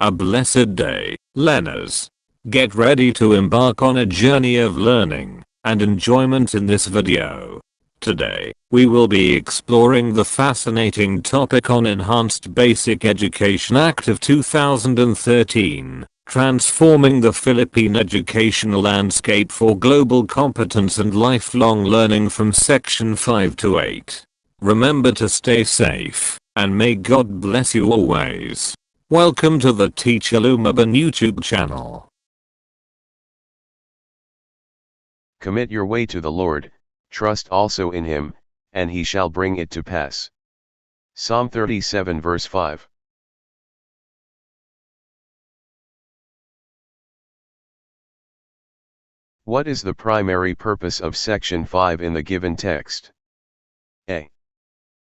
A blessed day, learners. Get ready to embark on a journey of learning and enjoyment in this video. Today, we will be exploring the fascinating topic on Enhanced Basic Education Act of 2013, transforming the Philippine educational landscape for global competence and lifelong learning from Section 5 to 8. Remember to stay safe, and may God bless you always. Welcome to the Teacher Lumaban YouTube channel. Commit your way to the Lord, trust also in him, and he shall bring it to pass. Psalm 37 verse 5. What is the primary purpose of Section 5 in the given text? A.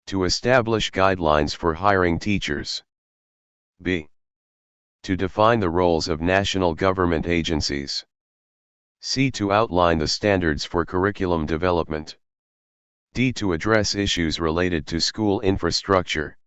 To establish guidelines for hiring teachers. B. To define the roles of national government agencies. C. To outline the standards for curriculum development. D. To address issues related to school infrastructure.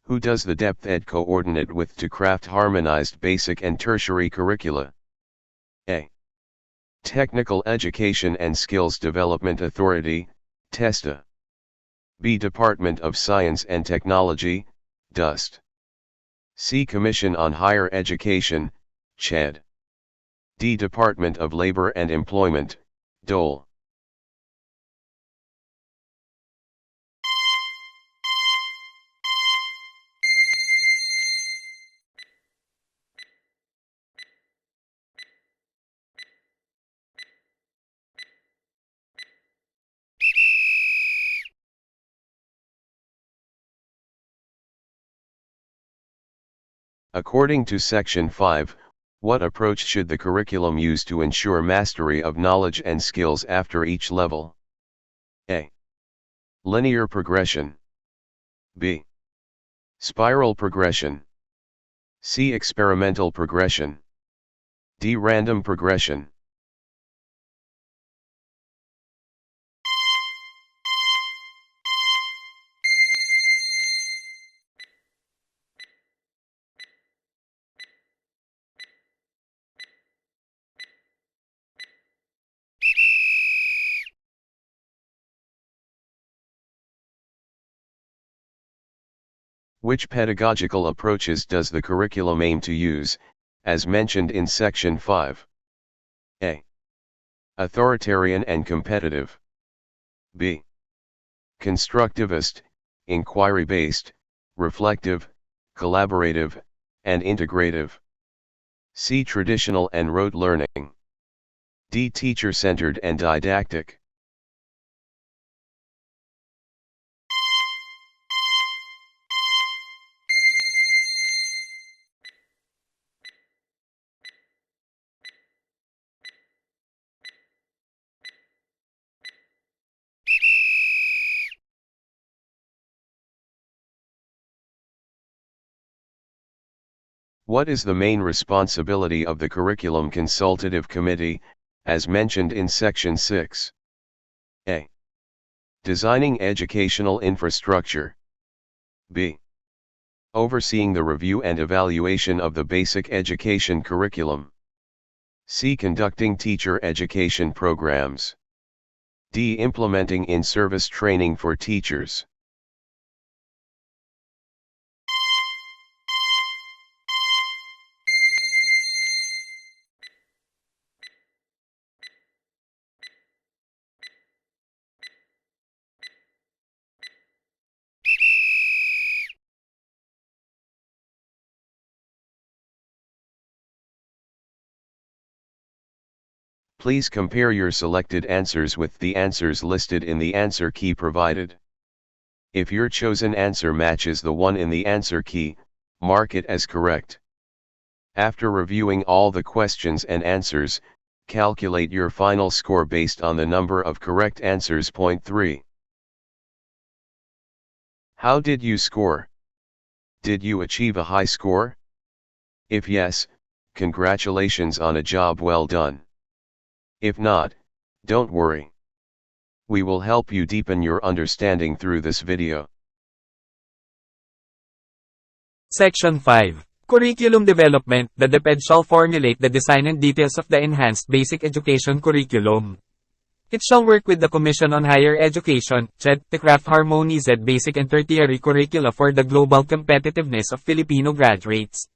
Who does the Depth Ed coordinate with to craft harmonized basic and tertiary curricula? A. Technical Education and Skills Development Authority, TESTA. B. Department of Science and Technology, DUST. C. Commission on Higher Education, CHED. D. Department of Labor and Employment, DOLE. According to Section 5, what approach should the curriculum use to ensure mastery of knowledge and skills after each level? A. Linear progression. B. Spiral progression. C. Experimental progression. D. Random progression. Which pedagogical approaches does the curriculum aim to use, as mentioned in Section 5? A. Authoritarian and competitive. B. Constructivist, inquiry-based, reflective, collaborative, and integrative. C. Traditional and rote learning. D. Teacher-centered and didactic. What is the main responsibility of the Curriculum Consultative Committee, as mentioned in Section 6? A. Designing educational infrastructure. B. Overseeing the review and evaluation of the basic education curriculum. C. Conducting teacher education programs. D. Implementing in-service training for teachers. Please compare your selected answers with the answers listed in the answer key provided. If your chosen answer matches the one in the answer key, mark it as correct. After reviewing all the questions and answers, calculate your final score based on the number of correct answers. Point 3. How did you score? Did you achieve a high score? If yes, congratulations on a job well done. If not, don't worry. We will help you deepen your understanding through this video. Section 5. Curriculum Development. The DepEd shall formulate the design and details of the Enhanced Basic Education Curriculum. It shall work with the Commission on Higher Education, CHED, to craft harmonized basic and tertiary curricula for the global competitiveness of Filipino graduates.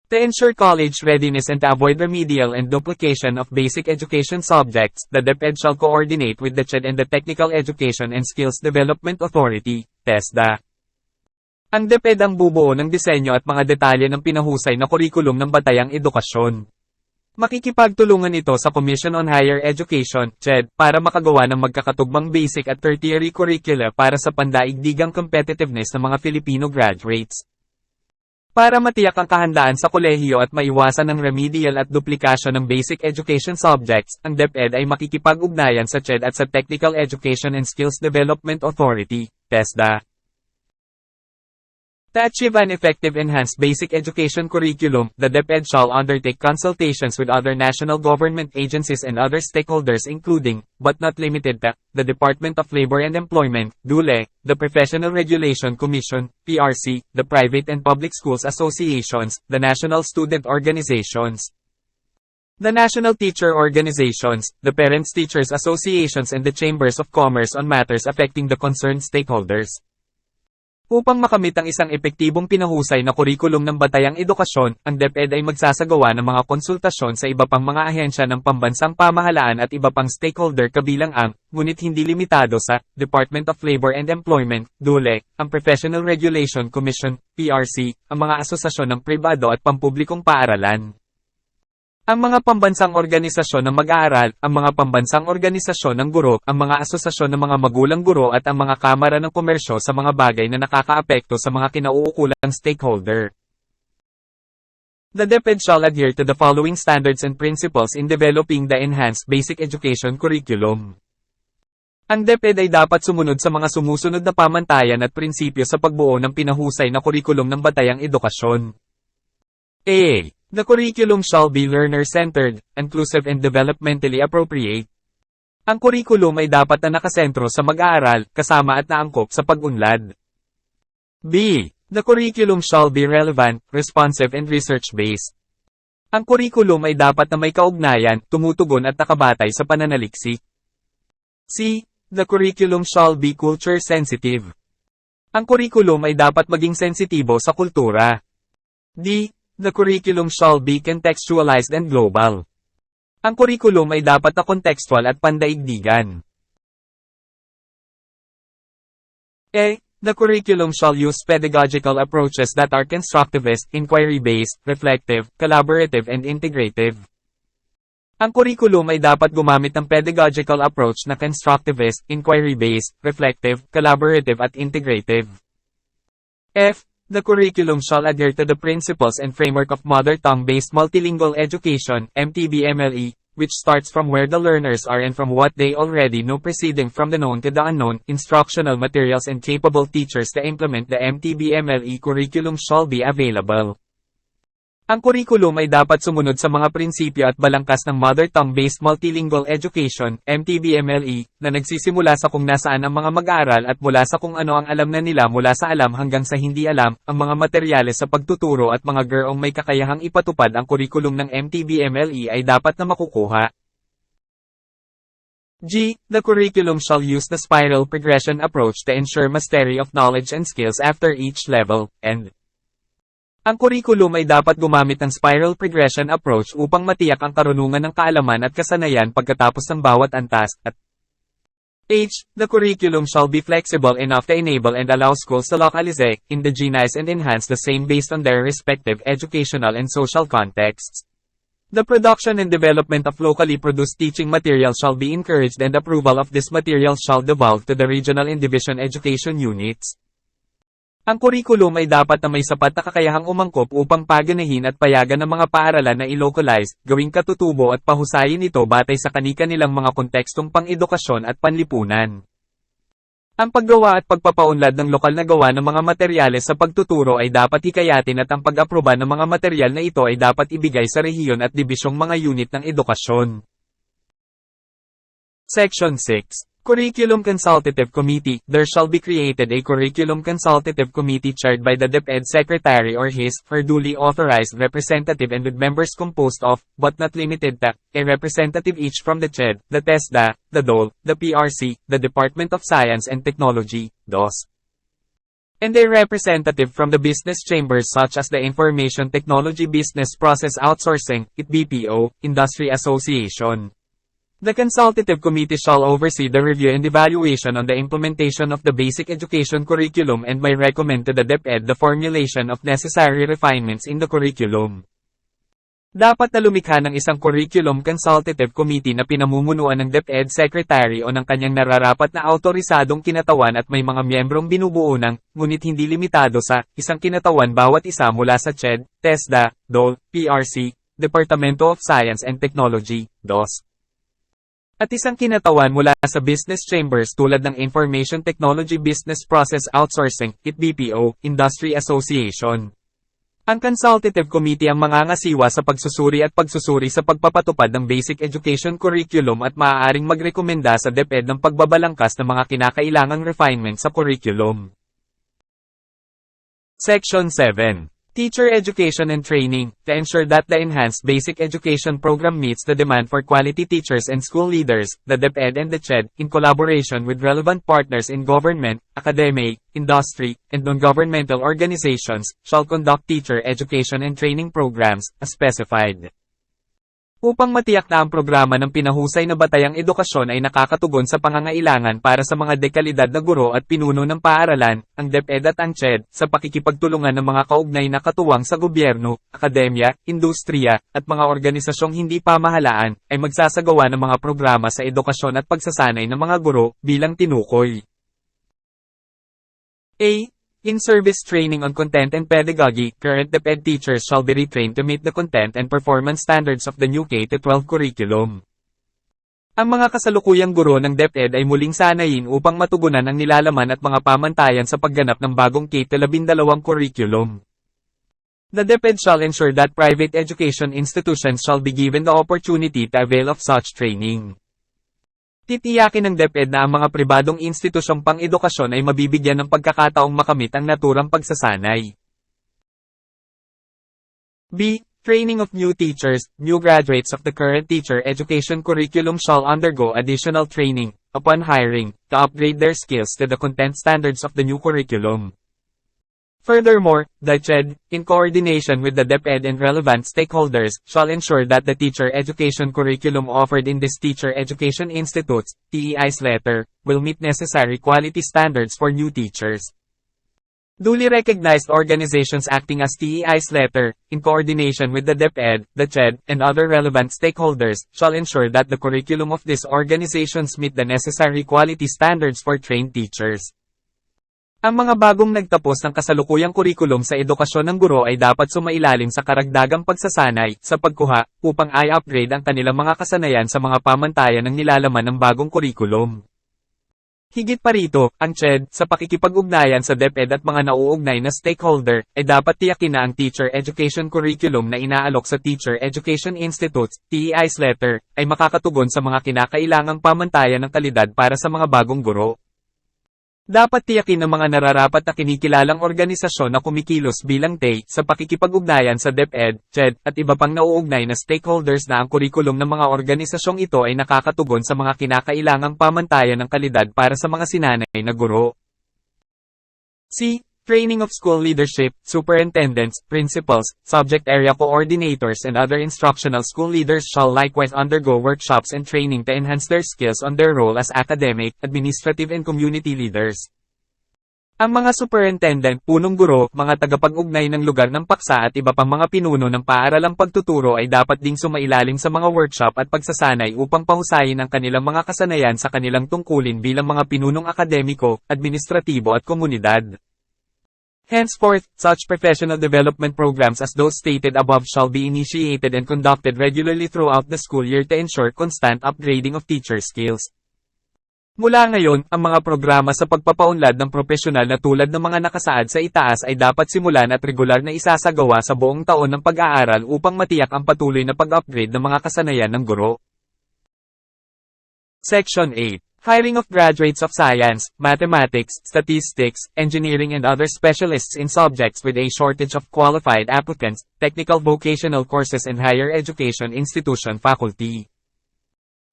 To ensure college readiness and to avoid remedial and duplication of basic education subjects, the DepEd shall coordinate with the CHED and the Technical Education and Skills Development Authority, TESDA. Ang DepEd ang bubuo ng disenyo at mga detalye ng pinahusay na kurikulum ng batayang edukasyon. Makikipagtulungan ito sa Commission on Higher Education, CHED, para makagawa ng magkakatugmang basic at tertiary curricula para sa pandaigdigang competitiveness ng mga Filipino graduates. Para matiyak ang kahandaan sa kolehiyo at maiwasan ang remedial at duplikasyon ng basic education subjects, ang DepEd ay makikipag-ugnayan sa CHED at sa Technical Education and Skills Development Authority, TESDA. To achieve an effective enhanced basic education curriculum, the DepEd shall undertake consultations with other national government agencies and other stakeholders including, but not limited to, the Department of Labor and Employment, DULE, the Professional Regulation Commission, PRC, the private and public schools associations, the national student organizations, the national teacher organizations, the parents teachers associations and the chambers of commerce on matters affecting the concerned stakeholders. Upang makamit ang isang epektibong pinahusay na kurikulum ng batayang edukasyon, ang DepEd ay magsasagawa ng mga konsultasyon sa iba pang mga ahensya ng pambansang pamahalaan at iba pang stakeholder kabilang ang, ngunit hindi limitado sa, Department of Labor and Employment, DULE, ang Professional Regulation Commission, PRC, ang mga asosasyon ng pribado at pampublikong paaralan. Ang mga pambansang organisasyon ng mag-aaral, ang mga pambansang organisasyon ng guro, ang mga asosasyon ng mga magulang guro at ang mga kamara ng komersyo sa mga bagay na nakakaapekto sa mga kinauukulang stakeholder. The DepEd shall adhere to the following standards and principles in developing the enhanced basic education curriculum. Ang DepEd ay dapat sumunod sa mga sumusunod na pamantayan at prinsipyo sa pagbuo ng pinahusay na kurikulum ng batayang edukasyon. A. The curriculum shall be learner-centered, inclusive and developmentally appropriate. Ang kurikulum ay dapat na nakasentro sa mag-aaral, kasama at naangkop sa pag-unlad. B. The curriculum shall be relevant, responsive and research-based. Ang kurikulum ay dapat na may kaugnayan, tumutugon at nakabatay sa pananaliksik. C. The curriculum shall be culture-sensitive. Ang kurikulum ay dapat maging sensitibo sa kultura. D. The curriculum shall be contextualized and global. Ang kurikulum ay dapat na contextual at pandaigdigan. A. The curriculum shall use pedagogical approaches that are constructivist, inquiry-based, reflective, collaborative and integrative. Ang kurikulum ay dapat gumamit ng pedagogical approach na constructivist, inquiry-based, reflective, collaborative at integrative. F. The curriculum shall adhere to the principles and framework of mother tongue-based multilingual education, MTBMLE, which starts from where the learners are and from what they already know proceeding from the known to the unknown, instructional materials and capable teachers to implement the MTBMLE curriculum shall be available. Ang kurikulum ay dapat sumunod sa mga prinsipyo at balangkas ng Mother Tongue-Based Multilingual Education, MTBMLE, na nagsisimula sa kung nasaan ang mga mag-aaral at mula sa kung ano ang alam na nila mula sa alam hanggang sa hindi alam, ang mga materyales sa pagtuturo at mga gurong may kakayahang ipatupad ang kurikulum ng MTBMLE ay dapat na makukuha. G. The curriculum shall use the spiral progression approach to ensure mastery of knowledge and skills after each level, and ang kurikulum ay dapat gumamit ng spiral progression approach upang matiyak ang karunungan ng kaalaman at kasanayan pagkatapos ng bawat antas, at H. The curriculum shall be flexible enough to enable and allow schools to localize, indigenize and enhance the same based on their respective educational and social contexts. The production and development of locally produced teaching material shall be encouraged and approval of this material shall devolve to the regional and division education units. Ang kurikulum ay dapat na may sapat na kakayahang umangkop upang paganahin at payagan ng mga paaralan na i-localize, gawing katutubo at pahusayin ito batay sa kani-kanilang mga kontekstong pang-edukasyon at panlipunan. Ang paggawa at pagpapaunlad ng lokal na gawa ng mga materyales sa pagtuturo ay dapat hikayatin at ang pag-aproba ng mga materyal na ito ay dapat ibigay sa rehiyon at dibisyong mga unit ng edukasyon. Section 6. Curriculum Consultative Committee. There shall be created a Curriculum Consultative Committee chaired by the DepEd Secretary or his, her duly authorized representative and with members composed of, but not limited to, a representative each from the CHED, the TESDA, the DOL, the PRC, the Department of Science and Technology, DOS, and a representative from the business chambers such as the Information Technology Business Process Outsourcing, BPO, Industry Association. The Consultative Committee shall oversee the review and evaluation on the implementation of the basic education curriculum and may recommend to the DepEd the formulation of necessary refinements in the curriculum. Dapat na lumikha ng isang Curriculum Consultative Committee na pinamumunuan ng DepEd Secretary o ng kanyang nararapat na autorisadong kinatawan at may mga miyembrong binubuo ng, ngunit hindi limitado sa, isang kinatawan bawat isa mula sa CHED, TESDA, DOL, PRC, Departamento of Science and Technology, DOS. At isang kinatawan mula sa business chambers tulad ng Information Technology Business Process Outsourcing, BPO, Industry Association. Ang Consultative Committee ang mangangasiwa sa pagsusuri at pagsusuri sa pagpapatupad ng basic education curriculum at maaaring magrekomenda sa DepEd ng pagbabalangkas ng mga kinakailangang refinement sa curriculum. Section 7. Teacher Education and Training, to ensure that the enhanced basic education program meets the demand for quality teachers and school leaders, the DepEd and the CHED, in collaboration with relevant partners in government, academic, industry, and non-governmental organizations, shall conduct teacher education and training programs, as specified. Upang matiyak na ang programa ng pinahusay na batayang edukasyon ay nakakatugon sa pangangailangan para sa mga dekalidad na guro at pinuno ng paaralan, ang DepEd at ang CHED, sa pakikipagtulungan ng mga kaugnay na katuwang sa gobyerno, akademya, industriya, at mga organisasyong hindi pamahalaan, ay magsasagawa ng mga programa sa edukasyon at pagsasanay ng mga guro, bilang tinukoy. A. In-service training on content and pedagogy, current DepEd teachers shall be retrained to meet the content and performance standards of the new K-12 curriculum. Ang mga kasalukuyang guro ng DepEd ay muling sanayin upang matugunan ang nilalaman at mga pamantayan sa pagganap ng bagong K-12 curriculum. The DepEd shall ensure that private education institutions shall be given the opportunity to avail of such training. Titiyakin ng DepEd na ang mga pribadong institusyong pang-edukasyon ay mabibigyan ng pagkakataong makamit ang naturang pagsasanay. B. Training of new teachers. New graduates of the current teacher education curriculum shall undergo additional training, upon hiring, to upgrade their skills to the content standards of the new curriculum. Furthermore, the CHED, in coordination with the DepEd and relevant stakeholders, shall ensure that the teacher education curriculum offered in these teacher education institutes, TEI's letter, will meet necessary quality standards for new teachers. Duly recognized organizations acting as TEI's letter, in coordination with the DepEd, the CHED, and other relevant stakeholders, shall ensure that the curriculum of these organizations meet the necessary quality standards for trained teachers. Ang mga bagong nagtapos ng kasalukuyang kurikulum sa edukasyon ng guro ay dapat sumailalim sa karagdagang pagsasanay, sa pagkuha, upang i-upgrade ang kanilang mga kasanayan sa mga pamantayan ng nilalaman ng bagong kurikulum. Higit pa rito, ang CHED, sa pakikipag-ugnayan sa DepEd at mga nauugnay na stakeholder, ay dapat tiyakin na ang teacher education curriculum na inaalok sa Teacher Education Institutes, TEI's letter, ay makakatugon sa mga kinakailangang pamantayan ng kalidad para sa mga bagong guro. Dapat tiyakin ng mga nararapat na kinikilalang organisasyon na kumikilos bilang TEI sa pakikipag-ugnayan sa DepEd, CHED, at iba pang nauugnay na stakeholders na ang kurikulum ng mga organisasyong ito ay nakakatugon sa mga kinakailangang pamantayan ng kalidad para sa mga sinanay na guro. C. Training of school leadership, superintendents, principals, subject area coordinators and other instructional school leaders shall likewise undergo workshops and training to enhance their skills on their role as academic, administrative and community leaders. Ang mga superintendent, punong guro, mga tagapag-ugnay ng lugar ng paksa at iba pang mga pinuno ng paaralang pagtuturo ay dapat ding sumailalim sa mga workshop at pagsasanay upang pahusayin ang kanilang mga kasanayan sa kanilang tungkulin bilang mga pinunong akademiko, administratibo at komunidad. Henceforth, such professional development programs as those stated above shall be initiated and conducted regularly throughout the school year to ensure constant upgrading of teacher skills. Mula ngayon, ang mga programa sa pagpapaunlad ng propesyonal na tulad ng mga nakasaad sa itaas ay dapat simulan at regular na isasagawa sa buong taon ng pag-aaral upang matiyak ang patuloy na pag-upgrade ng mga kasanayan ng guro. Section 8. Hiring of graduates of science, mathematics, statistics, engineering and other specialists in subjects with a shortage of qualified applicants, technical vocational courses and higher education institution faculty.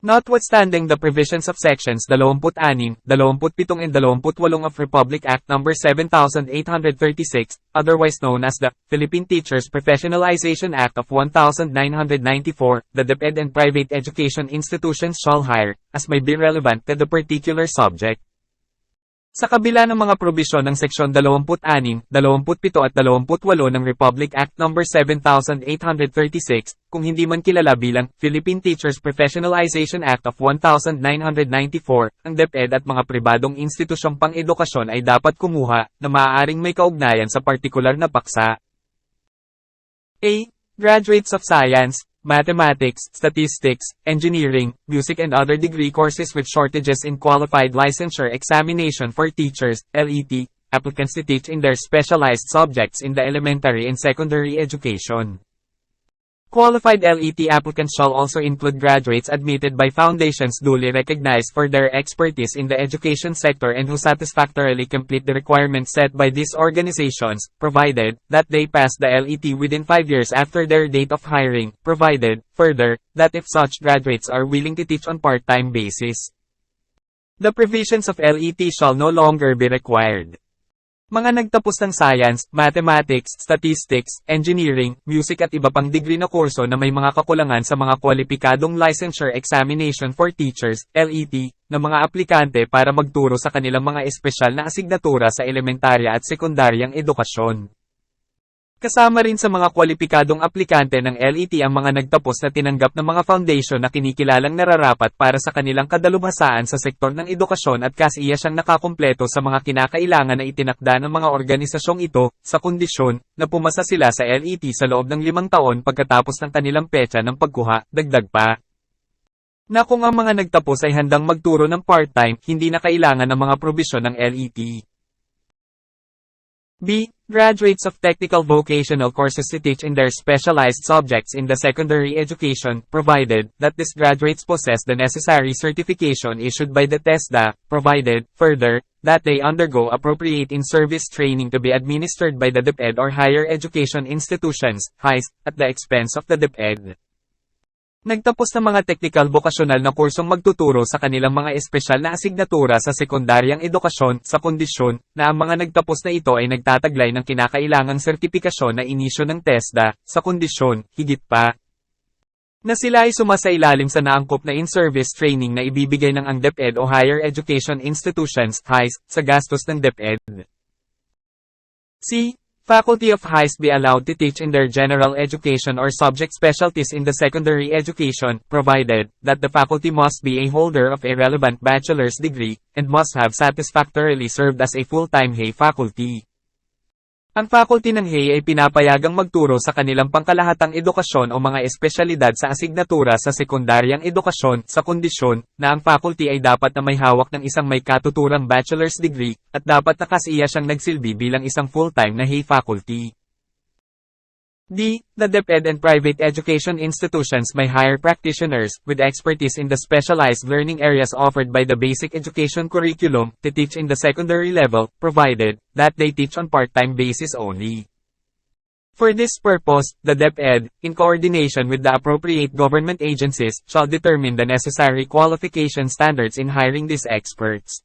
Notwithstanding the provisions of sections 26, 27 and 28 of Republic Act No. 7836, otherwise known as the Philippine Teachers Professionalization Act of 1994, the DepEd and private education institutions shall hire, as may be relevant to the particular subject. Sa kabila ng mga probisyon ng Seksyon 26, 27 at 28 ng Republic Act No. 7836, kung hindi man kilala bilang Philippine Teachers Professionalization Act of 1994, ang DepEd at mga pribadong institusyong pang-edukasyon ay dapat kumuha na maaaring may kaugnayan sa partikular na paksa. A. Graduates of Science, Mathematics, Statistics, Engineering, Music and other degree courses with shortages in qualified licensure examination for teachers, LET, applicants to teach in their specialized subjects in the elementary and secondary education. Qualified LET applicants shall also include graduates admitted by foundations duly recognized for their expertise in the education sector and who satisfactorily complete the requirements set by these organizations, provided that they pass the LET within 5 years after their date of hiring, provided, further, that if such graduates are willing to teach on part-time basis, the provisions of LET shall no longer be required. Mga nagtapos ng science, mathematics, statistics, engineering, music at iba pang degree na kurso na may mga kakulangan sa mga kwalipikadong licensure examination for teachers, LET, na mga aplikante para magturo sa kanilang mga espesyal na asignatura sa elementarya at sekundaryang edukasyon. Kasama rin sa mga kwalipikadong aplikante ng LET ang mga nagtapos na tinanggap ng mga foundation na kinikilalang nararapat para sa kanilang kadalubhasaan sa sektor ng edukasyon at kasiya siyang nakakumpleto sa mga kinakailangan na itinakda ng mga organisasyong ito, sa kondisyon na pumasa sila sa LET sa loob ng 5 taon pagkatapos ng kanilang petsa ng pagkuha, dagdag pa. Na kung ang mga nagtapos ay handang magturo ng part-time, hindi na kailangan ng mga probisyon ng LET. B. Graduates of technical vocational courses to teach in their specialized subjects in the secondary education, provided that these graduates possess the necessary certification issued by the TESDA, provided, further, that they undergo appropriate in-service training to be administered by the DepEd or higher education institutions, HIES, at the expense of the DepEd. Nagtapos ng mga teknikal bokasyonal na kursong magtuturo sa kanilang mga espesyal na asignatura sa sekundaryang edukasyon, sa kondisyon na ang mga nagtapos na ito ay nagtataglay ng kinakailangang sertipikasyon na inisyo ng TESDA, sa kondisyon, higit pa, na sila ay sumasailalim sa naangkop na in-service training na ibibigay ng ang DepEd o higher education institutions, HIES, sa gastos ng DepEd. C. Faculty of HIES be allowed to teach in their general education or subject specialties in the secondary education, provided that the faculty must be a holder of a relevant bachelor's degree, and must have satisfactorily served as a full-time HEI faculty. Ang faculty ng HEI ay pinapayagang magturo sa kanilang pangkalahatang edukasyon o mga espesyalidad sa asignatura sa sekundaryang edukasyon, sa kondisyon na ang faculty ay dapat na may hawak ng isang may katuturang bachelor's degree, at dapat nakasiya siyang nagsilbi bilang isang full-time na HEI faculty. D. The DepEd and private education institutions may hire practitioners with expertise in the specialized learning areas offered by the basic education curriculum to teach in the secondary level, provided that they teach on part-time basis only. For this purpose, the DepEd, in coordination with the appropriate government agencies, shall determine the necessary qualification standards in hiring these experts.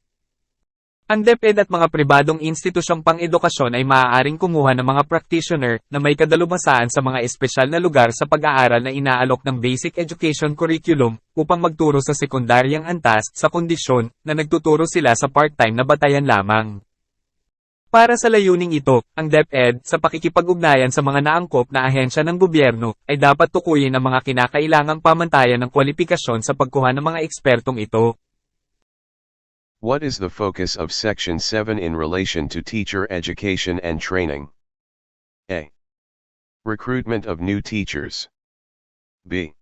Ang DepEd at mga pribadong institusyong pang-edukasyon ay maaaring kumuha ng mga practitioner na may kadalubhasaan sa mga espesyal na lugar sa pag-aaral na inaalok ng basic education curriculum upang magturo sa sekundaryang antas, sa kondisyon na nagtuturo sila sa part-time na batayan lamang. Para sa layuning ito, ang DepEd, sa pakikipag-ugnayan sa mga naangkop na ahensya ng gobyerno, ay dapat tukuyin ang mga kinakailangang pamantayan ng kwalifikasyon sa pagkuha ng mga ekspertong ito. What is the focus of Section 7 in relation to teacher education and training? A. Recruitment of new teachers. B.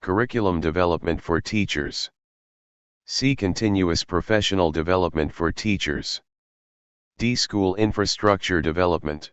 Curriculum development for teachers. C. Continuous professional development for teachers. D. School infrastructure development.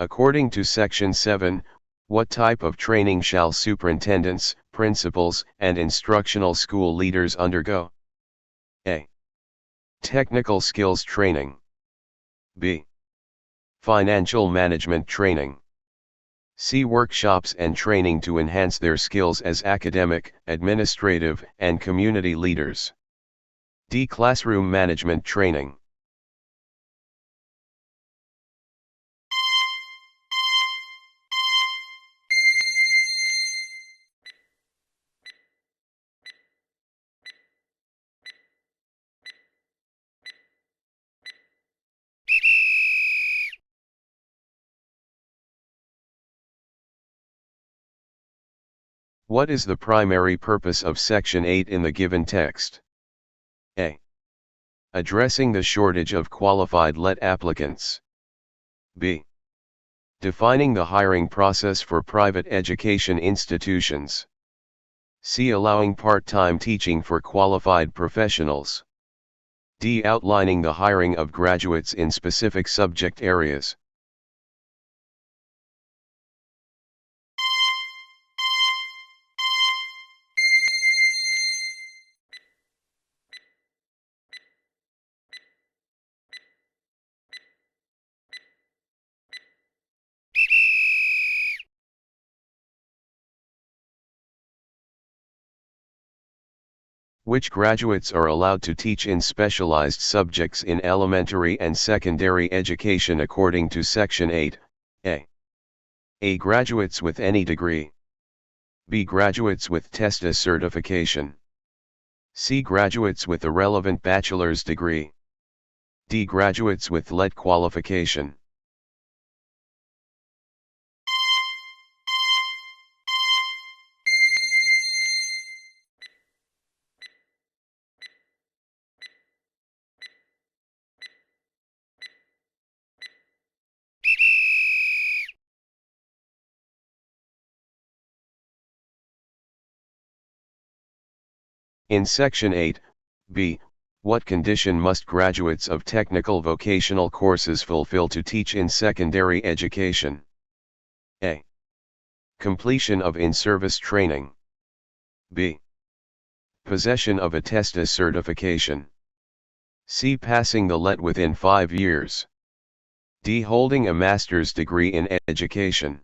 According to Section 7, what type of training shall superintendents, principals, and instructional school leaders undergo? A. Technical skills training. B. Financial management training. C. Workshops and training to enhance their skills as academic, administrative, and community leaders. D. Classroom management training. What is the primary purpose of Section 8 in the given text? A. Addressing the shortage of qualified LET applicants. B. Defining the hiring process for private education institutions. C. Allowing part-time teaching for qualified professionals. D. Outlining the hiring of graduates in specific subject areas. Which graduates are allowed to teach in specialized subjects in elementary and secondary education according to Section 8? A. Graduates with any degree. B. Graduates with TESTA certification. C. Graduates with a relevant bachelor's degree. D. Graduates with LET qualification. In Section 8, B, what condition must graduates of technical vocational courses fulfill to teach in secondary education? A. Completion of in-service training. B. Possession of a TESTA certification. C. Passing the LET within 5 years. D. Holding a master's degree in education.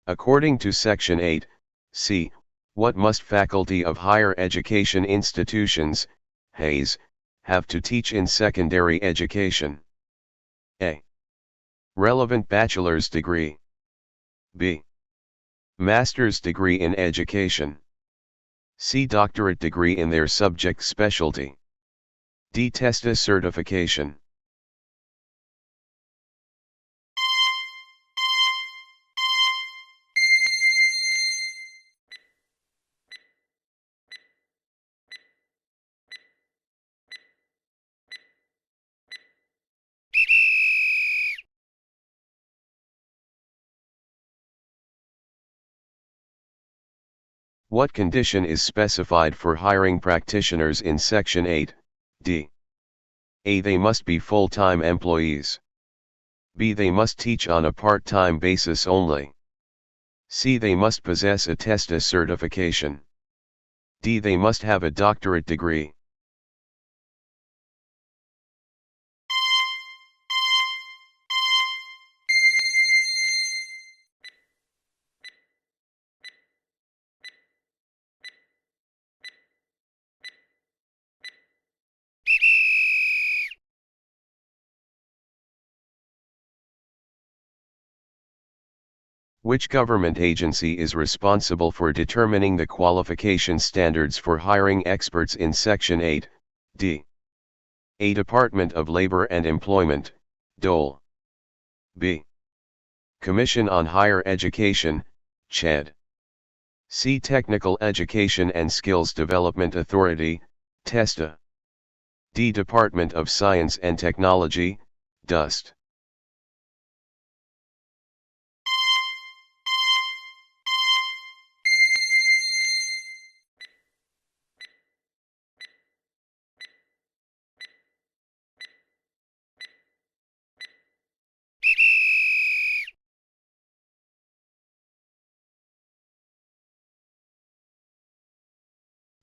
According to Section 8, C, what must faculty of higher education institutions, HAES, have to teach in secondary education? A. Relevant bachelor's degree. B. Master's degree in education. C. Doctorate degree in their subject specialty. D. TESTA certification. What condition is specified for hiring practitioners in Section 8, D? A. They must be full-time employees. B. They must teach on a part-time basis only. C. They must possess a TESTA certification. D. They must have a doctorate degree. Which government agency is responsible for determining the qualification standards for hiring experts in Section 8, D? A. Department of Labor and Employment, DOL. B. Commission on Higher Education, CHED. C. Technical Education and Skills Development Authority, TESTA. D. Department of Science and Technology, DUST.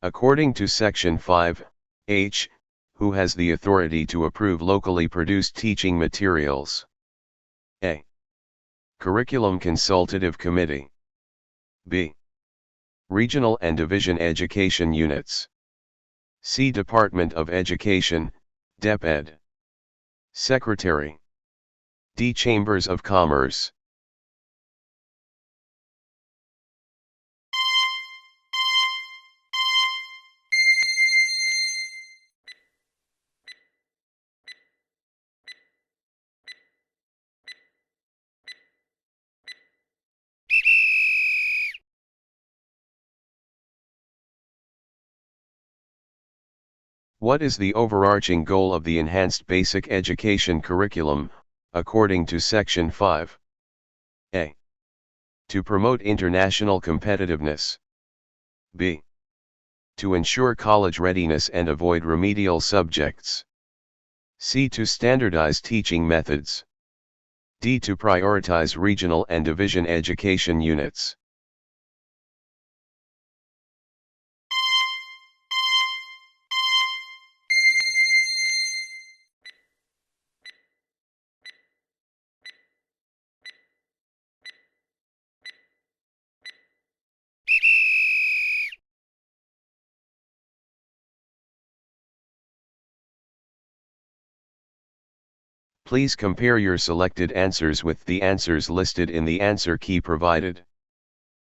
According to Section 5, H, who has the authority to approve locally produced teaching materials? A. Curriculum Consultative Committee. B. Regional and Division Education Units. C. Department of Education, DepEd. Secretary. D. Chambers of Commerce. What is the overarching goal of the Enhanced Basic Education Curriculum, according to Section 5? A. To promote international competitiveness. B. To ensure college readiness and avoid remedial subjects. C. To standardize teaching methods. D. To prioritize regional and division education units. Please compare your selected answers with the answers listed in the answer key provided.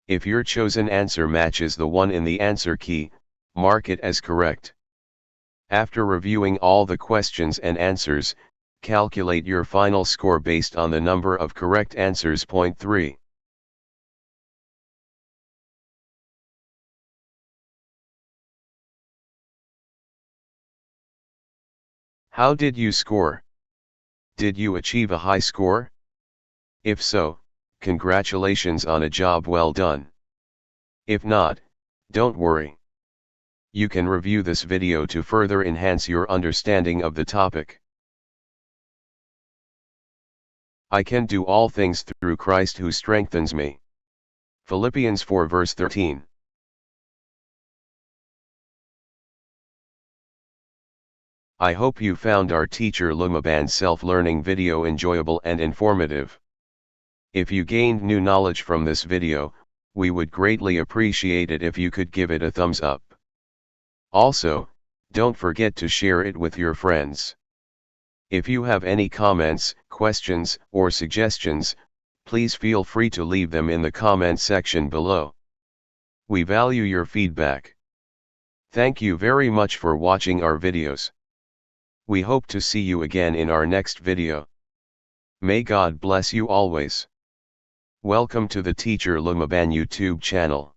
If your chosen answer matches the one in the answer key, mark it as correct. After reviewing all the questions and answers, calculate your final score based on the number of correct answers. Point 3. How did you score? Did you achieve a high score? If so, congratulations on a job well done. If not, don't worry. You can review this video to further enhance your understanding of the topic. I can do all things through Christ who strengthens me. Philippians 4 verse 13. I hope you found our teacher Lumaban self-learning video enjoyable and informative. If you gained new knowledge from this video, we would greatly appreciate it if you could give it a thumbs up. Also, don't forget to share it with your friends. If you have any comments, questions, or suggestions, please feel free to leave them in the comment section below. We value your feedback. Thank you very much for watching our videos. We hope to see you again in our next video. May God bless you always. Welcome to the Teacher Lumaban YouTube channel.